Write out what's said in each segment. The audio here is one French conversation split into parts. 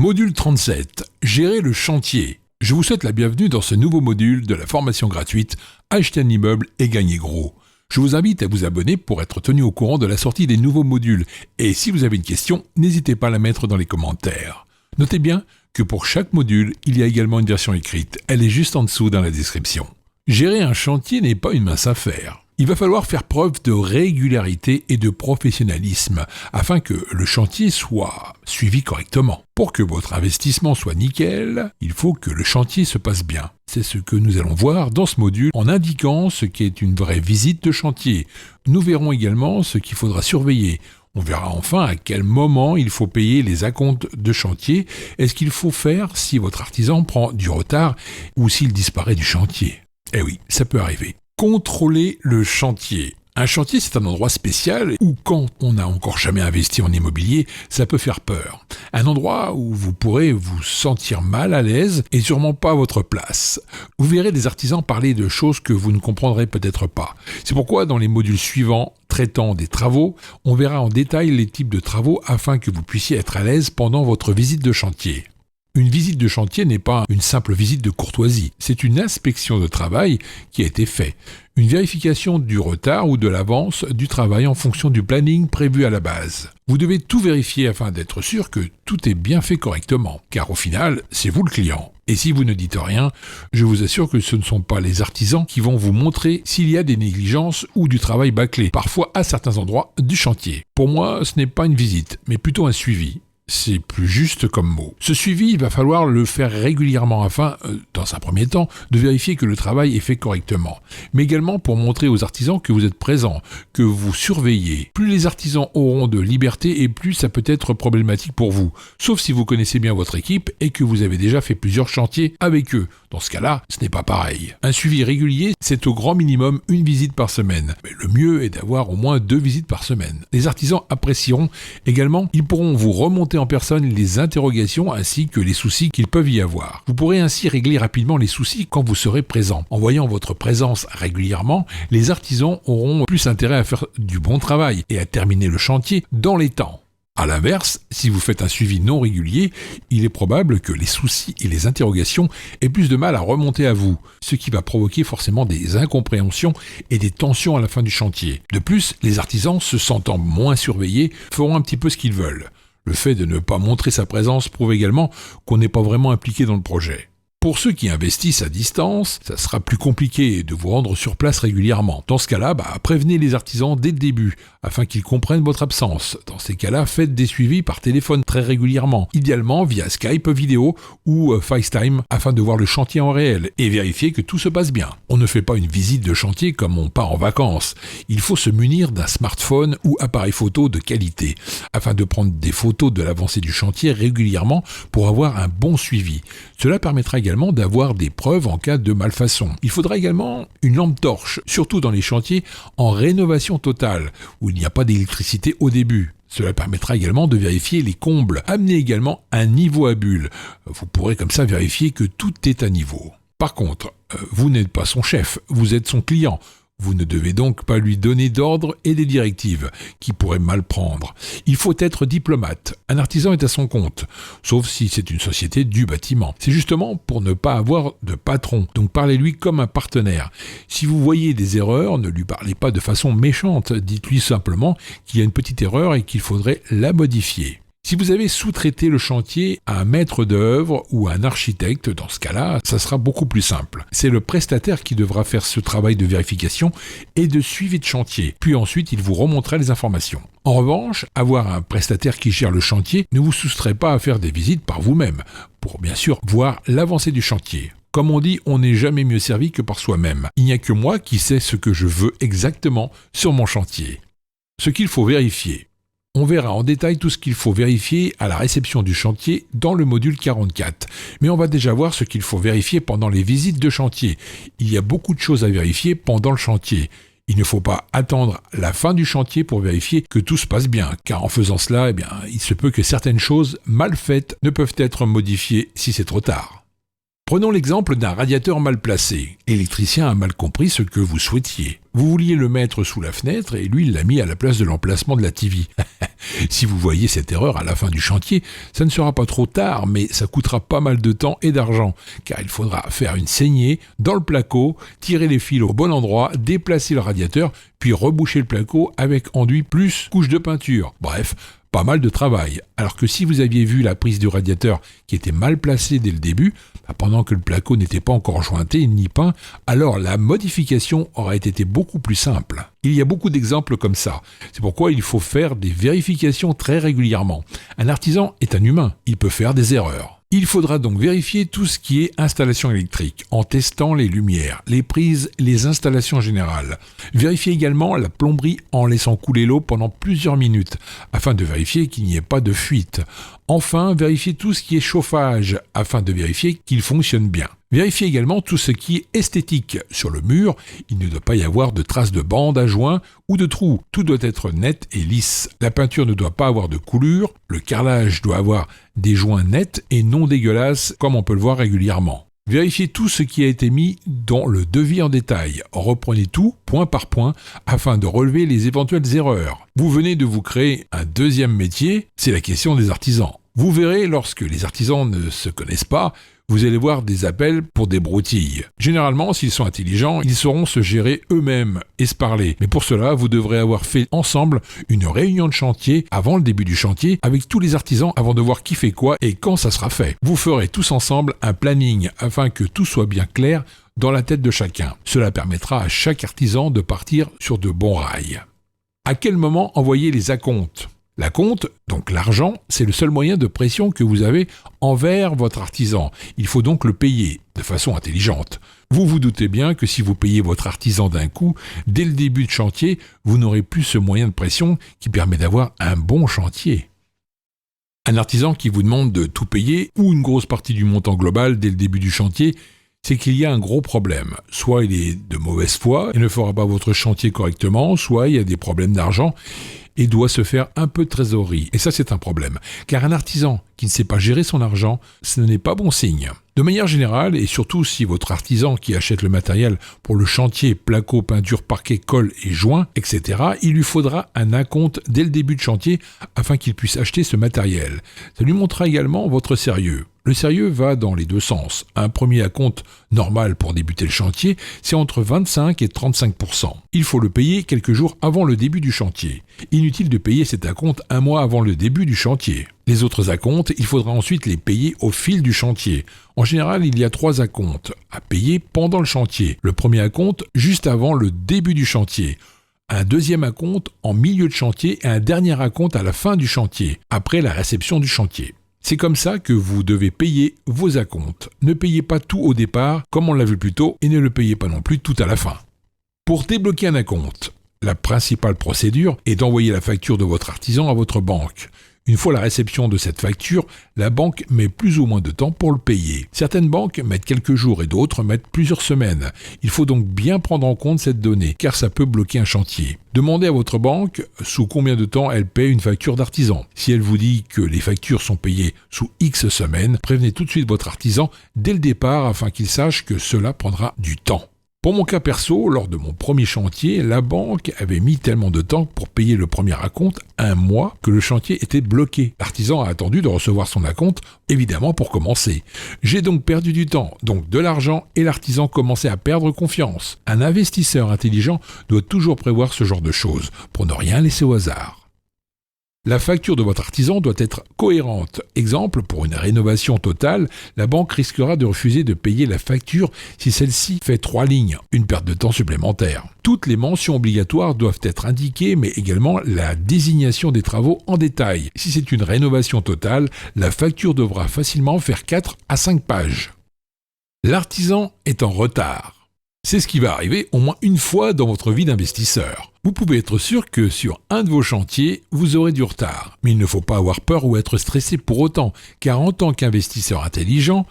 Module 37. Gérer le chantier. Je vous souhaite la bienvenue dans ce nouveau module de la formation gratuite Acheter un immeuble et gagner gros. Je vous invite à vous abonner pour être tenu au courant de la sortie des nouveaux modules. Et si vous avez une question, n'hésitez pas à la mettre dans les commentaires. Notez bien que pour chaque module, il y a également une version écrite. Elle est juste en dessous dans la description. Gérer un chantier n'est pas une mince affaire. Il va falloir faire preuve de régularité et de professionnalisme afin que le chantier soit suivi correctement. Pour que votre investissement soit nickel, il faut que le chantier se passe bien. C'est ce que nous allons voir dans ce module en indiquant ce qu'est une vraie visite de chantier. Nous verrons également ce qu'il faudra surveiller. On verra enfin à quel moment il faut payer les acomptes de chantier et ce qu'il faut faire si votre artisan prend du retard ou s'il disparaît du chantier. Eh oui, ça peut arriver. Contrôler le chantier. Un chantier, c'est un endroit spécial où, quand on n'a encore jamais investi en immobilier, ça peut faire peur. Un endroit où vous pourrez vous sentir mal à l'aise et sûrement pas à votre place. Vous verrez des artisans parler de choses que vous ne comprendrez peut-être pas. C'est pourquoi, dans les modules suivants, traitant des travaux, on verra en détail les types de travaux afin que vous puissiez être à l'aise pendant votre visite de chantier. Une visite de chantier n'est pas une simple visite de courtoisie, c'est une inspection de travail qui a été faite, une vérification du retard ou de l'avance du travail en fonction du planning prévu à la base. Vous devez tout vérifier afin d'être sûr que tout est bien fait correctement, car au final, c'est vous le client. Et si vous ne dites rien, je vous assure que ce ne sont pas les artisans qui vont vous montrer s'il y a des négligences ou du travail bâclé, parfois à certains endroits du chantier. Pour moi, ce n'est pas une visite, mais plutôt un suivi. C'est plus juste comme mot. Ce suivi, il va falloir le faire régulièrement afin, dans un premier temps, de vérifier que le travail est fait correctement. Mais également pour montrer aux artisans que vous êtes présent, que vous surveillez. Plus les artisans auront de liberté et plus ça peut être problématique pour vous. Sauf si vous connaissez bien votre équipe et que vous avez déjà fait plusieurs chantiers avec eux. Dans ce cas-là, ce n'est pas pareil. Un suivi régulier, c'est au grand minimum une visite par semaine. Mais le mieux est d'avoir au moins 2 visites par semaine. Les artisans apprécieront également, ils pourront vous remonter en personne les interrogations ainsi que les soucis qu'ils peuvent y avoir. Vous pourrez ainsi régler rapidement les soucis quand vous serez présent. En voyant votre présence régulièrement, les artisans auront plus intérêt à faire du bon travail et à terminer le chantier dans les temps. A l'inverse, si vous faites un suivi non régulier, il est probable que les soucis et les interrogations aient plus de mal à remonter à vous, ce qui va provoquer forcément des incompréhensions et des tensions à la fin du chantier. De plus, les artisans, se sentant moins surveillés, feront un petit peu ce qu'ils veulent. Le fait de ne pas montrer sa présence prouve également qu'on n'est pas vraiment impliqué dans le projet. Pour ceux qui investissent à distance, ça sera plus compliqué de vous rendre sur place régulièrement. Dans ce cas-là, prévenez les artisans dès le début, afin qu'ils comprennent votre absence. Dans ces cas-là, faites des suivis par téléphone très régulièrement, idéalement via Skype vidéo ou FaceTime, afin de voir le chantier en réel et vérifier que tout se passe bien. On ne fait pas une visite de chantier comme on part en vacances. Il faut se munir d'un smartphone ou appareil photo de qualité, afin de prendre des photos de l'avancée du chantier régulièrement pour avoir un bon suivi. Cela permettra également d'avoir des preuves en cas de malfaçon. Il faudra également une lampe torche, surtout dans les chantiers en rénovation totale, où il n'y a pas d'électricité au début. Cela permettra également de vérifier les combles. Amenez également un niveau à bulles. Vous pourrez comme ça vérifier que tout est à niveau. Par contre, vous n'êtes pas son chef, vous êtes son client. Vous ne devez donc pas lui donner d'ordres et des directives qui pourraient mal prendre. Il faut être diplomate. Un artisan est à son compte, sauf si c'est une société du bâtiment. C'est justement pour ne pas avoir de patron, donc parlez-lui comme un partenaire. Si vous voyez des erreurs, ne lui parlez pas de façon méchante. Dites-lui simplement qu'il y a une petite erreur et qu'il faudrait la modifier. Si vous avez sous-traité le chantier à un maître d'œuvre ou à un architecte, dans ce cas-là, ça sera beaucoup plus simple. C'est le prestataire qui devra faire ce travail de vérification et de suivi de chantier. Puis ensuite, il vous remontera les informations. En revanche, avoir un prestataire qui gère le chantier ne vous soustrait pas à faire des visites par vous-même, pour bien sûr voir l'avancée du chantier. Comme on dit, on n'est jamais mieux servi que par soi-même. Il n'y a que moi qui sais ce que je veux exactement sur mon chantier. Ce qu'il faut vérifier. On verra en détail tout ce qu'il faut vérifier à la réception du chantier dans le module 44. Mais on va déjà voir ce qu'il faut vérifier pendant les visites de chantier. Il y a beaucoup de choses à vérifier pendant le chantier. Il ne faut pas attendre la fin du chantier pour vérifier que tout se passe bien, car en faisant cela, il se peut que certaines choses mal faites ne peuvent être modifiées si c'est trop tard. Prenons l'exemple d'un radiateur mal placé. L'électricien a mal compris ce que vous souhaitiez. Vous vouliez le mettre sous la fenêtre et lui il l'a mis à la place de l'emplacement de la TV. Si vous voyez cette erreur à la fin du chantier, ça ne sera pas trop tard, mais ça coûtera pas mal de temps et d'argent, car il faudra faire une saignée dans le placo, tirer les fils au bon endroit, déplacer le radiateur, puis reboucher le placo avec enduit plus couche de peinture. Bref, pas mal de travail. Alors que si vous aviez vu la prise du radiateur qui était mal placée dès le début, pendant que le placo n'était pas encore jointé ni peint, alors la modification aurait été beaucoup plus simple. Il y a beaucoup d'exemples comme ça. C'est pourquoi il faut faire des vérifications très régulièrement. Un artisan est un humain, il peut faire des erreurs. Il faudra donc vérifier tout ce qui est installation électrique, en testant les lumières, les prises, les installations générales. Vérifier également la plomberie en laissant couler l'eau pendant plusieurs minutes, afin de vérifier qu'il n'y ait pas de fuite. Enfin, vérifier tout ce qui est chauffage, afin de vérifier qu'il fonctionne bien. Vérifiez également tout ce qui est esthétique. Sur le mur, il ne doit pas y avoir de traces de bandes à joints ou de trous. Tout doit être net et lisse. La peinture ne doit pas avoir de coulure. Le carrelage doit avoir des joints nets et non dégueulasses, comme on peut le voir régulièrement. Vérifiez tout ce qui a été mis dans le devis en détail. Reprenez tout, point par point, afin de relever les éventuelles erreurs. Vous venez de vous créer un deuxième métier, c'est la question des artisans. Vous verrez, lorsque les artisans ne se connaissent pas, vous allez voir des appels pour des broutilles. Généralement, s'ils sont intelligents, ils sauront se gérer eux-mêmes et se parler. Mais pour cela, vous devrez avoir fait ensemble une réunion de chantier avant le début du chantier avec tous les artisans avant de voir qui fait quoi et quand ça sera fait. Vous ferez tous ensemble un planning afin que tout soit bien clair dans la tête de chacun. Cela permettra à chaque artisan de partir sur de bons rails. À quel moment envoyer les acomptes ? L'acompte, donc l'argent, c'est le seul moyen de pression que vous avez envers votre artisan. Il faut donc le payer de façon intelligente. Vous vous doutez bien que si vous payez votre artisan d'un coup, dès le début de chantier, vous n'aurez plus ce moyen de pression qui permet d'avoir un bon chantier. Un artisan qui vous demande de tout payer ou une grosse partie du montant global dès le début du chantier, c'est qu'il y a un gros problème. Soit il est de mauvaise foi et ne fera pas votre chantier correctement, soit il y a des problèmes d'argent et doit se faire un peu de trésorerie. Et ça, c'est un problème. Car un artisan qui ne sait pas gérer son argent, ce n'est pas bon signe. De manière générale, et surtout si votre artisan qui achète le matériel pour le chantier, placo, peinture, parquet, colle et joint, etc., il lui faudra un acompte dès le début de chantier afin qu'il puisse acheter ce matériel. Ça lui montrera également votre sérieux. Le sérieux va dans les deux sens. Un premier acompte normal pour débuter le chantier, c'est entre 25 et 35%. Il faut le payer quelques jours avant le début du chantier. Inutile de payer cet acompte un mois avant le début du chantier. Les autres acomptes, il faudra ensuite les payer au fil du chantier. En général, il y a 3 acomptes à payer pendant le chantier. Le premier acompte juste avant le début du chantier. Un deuxième acompte en milieu de chantier et un dernier acompte à la fin du chantier, après la réception du chantier. C'est comme ça que vous devez payer vos acomptes. Ne payez pas tout au départ, comme on l'a vu plus tôt, et ne le payez pas non plus tout à la fin. Pour débloquer un acompte, la principale procédure est d'envoyer la facture de votre artisan à votre banque. Une fois la réception de cette facture, la banque met plus ou moins de temps pour le payer. Certaines banques mettent quelques jours et d'autres mettent plusieurs semaines. Il faut donc bien prendre en compte cette donnée, car ça peut bloquer un chantier. Demandez à votre banque sous combien de temps elle paie une facture d'artisan. Si elle vous dit que les factures sont payées sous X semaines, prévenez tout de suite votre artisan dès le départ afin qu'il sache que cela prendra du temps. Pour mon cas perso, lors de mon premier chantier, la banque avait mis tellement de temps pour payer le premier acompte, 1 mois, que le chantier était bloqué. L'artisan a attendu de recevoir son acompte, évidemment pour commencer. J'ai donc perdu du temps, donc de l'argent, et l'artisan commençait à perdre confiance. Un investisseur intelligent doit toujours prévoir ce genre de choses, pour ne rien laisser au hasard. La facture de votre artisan doit être cohérente. Exemple, pour une rénovation totale, la banque risquera de refuser de payer la facture si celle-ci fait 3 lignes, une perte de temps supplémentaire. Toutes les mentions obligatoires doivent être indiquées, mais également la désignation des travaux en détail. Si c'est une rénovation totale, la facture devra facilement faire 4 à 5 pages. L'artisan est en retard. C'est ce qui va arriver au moins une fois dans votre vie d'investisseur. Vous pouvez être sûr que sur un de vos chantiers, vous aurez du retard. Mais il ne faut pas avoir peur ou être stressé pour autant, car en tant qu'investisseur intelligent,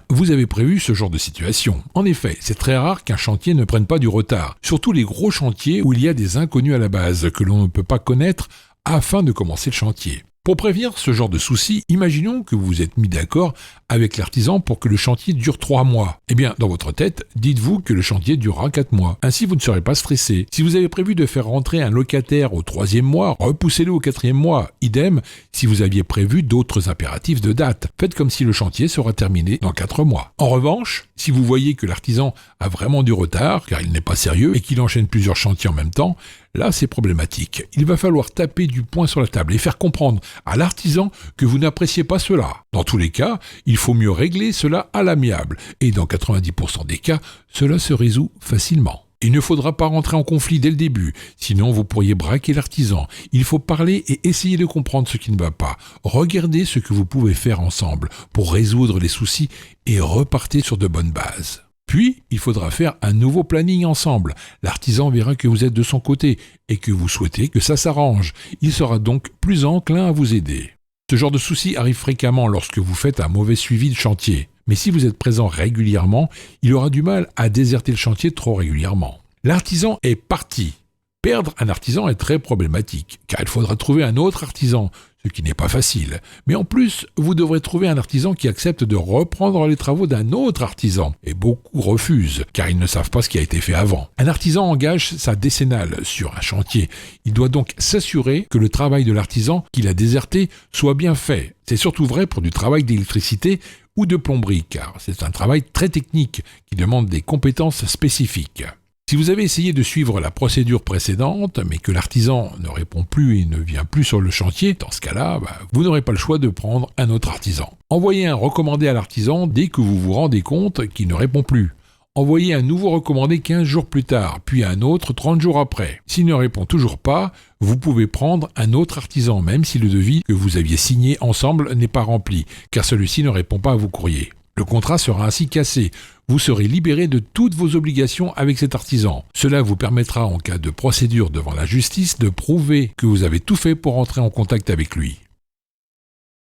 vous avez prévu ce genre de situation. En effet, c'est très rare qu'un chantier ne prenne pas du retard, surtout les gros chantiers où il y a des inconnus à la base que l'on ne peut pas connaître afin de commencer le chantier. Pour prévenir ce genre de soucis, imaginons que vous vous êtes mis d'accord avec l'artisan pour que le chantier dure 3 mois. Eh bien, dans votre tête, dites-vous que le chantier durera 4 mois. Ainsi, vous ne serez pas stressé. Si vous avez prévu de faire rentrer un locataire au 3e mois, repoussez-le au 4e mois. Idem, si vous aviez prévu d'autres impératifs de date. Faites comme si le chantier sera terminé dans 4 mois. En revanche, si vous voyez que l'artisan a vraiment du retard, car il n'est pas sérieux et qu'il enchaîne plusieurs chantiers en même temps, là c'est problématique. Il va falloir taper du poing sur la table et faire comprendre à l'artisan que vous n'appréciez pas cela. Dans tous les cas, il faut mieux régler cela à l'amiable. Et dans 90% des cas, cela se résout facilement. Il ne faudra pas rentrer en conflit dès le début, sinon vous pourriez braquer l'artisan. Il faut parler et essayer de comprendre ce qui ne va pas. Regardez ce que vous pouvez faire ensemble pour résoudre les soucis et repartez sur de bonnes bases. Puis, il faudra faire un nouveau planning ensemble. L'artisan verra que vous êtes de son côté et que vous souhaitez que ça s'arrange. Il sera donc plus enclin à vous aider. Ce genre de souci arrive fréquemment lorsque vous faites un mauvais suivi de chantier. Mais si vous êtes présent régulièrement, il aura du mal à déserter le chantier trop régulièrement. L'artisan est parti. Perdre un artisan est très problématique, car il faudra trouver un autre artisan, ce qui n'est pas facile. Mais en plus, vous devrez trouver un artisan qui accepte de reprendre les travaux d'un autre artisan. Et beaucoup refusent, car ils ne savent pas ce qui a été fait avant. Un artisan engage sa décennale sur un chantier. Il doit donc s'assurer que le travail de l'artisan qu'il a déserté soit bien fait. C'est surtout vrai pour du travail d'électricité ou de plomberie, car c'est un travail très technique qui demande des compétences spécifiques. Si vous avez essayé de suivre la procédure précédente, mais que l'artisan ne répond plus et ne vient plus sur le chantier, dans ce cas-là, vous n'aurez pas le choix de prendre un autre artisan. Envoyez un recommandé à l'artisan dès que vous vous rendez compte qu'il ne répond plus. Envoyez un nouveau recommandé 15 jours plus tard, puis un autre 30 jours après. S'il ne répond toujours pas, vous pouvez prendre un autre artisan, même si le devis que vous aviez signé ensemble n'est pas rempli, car celui-ci ne répond pas à vos courriers. Le contrat sera ainsi cassé. Vous serez libéré de toutes vos obligations avec cet artisan. Cela vous permettra, en cas de procédure devant la justice, de prouver que vous avez tout fait pour entrer en contact avec lui.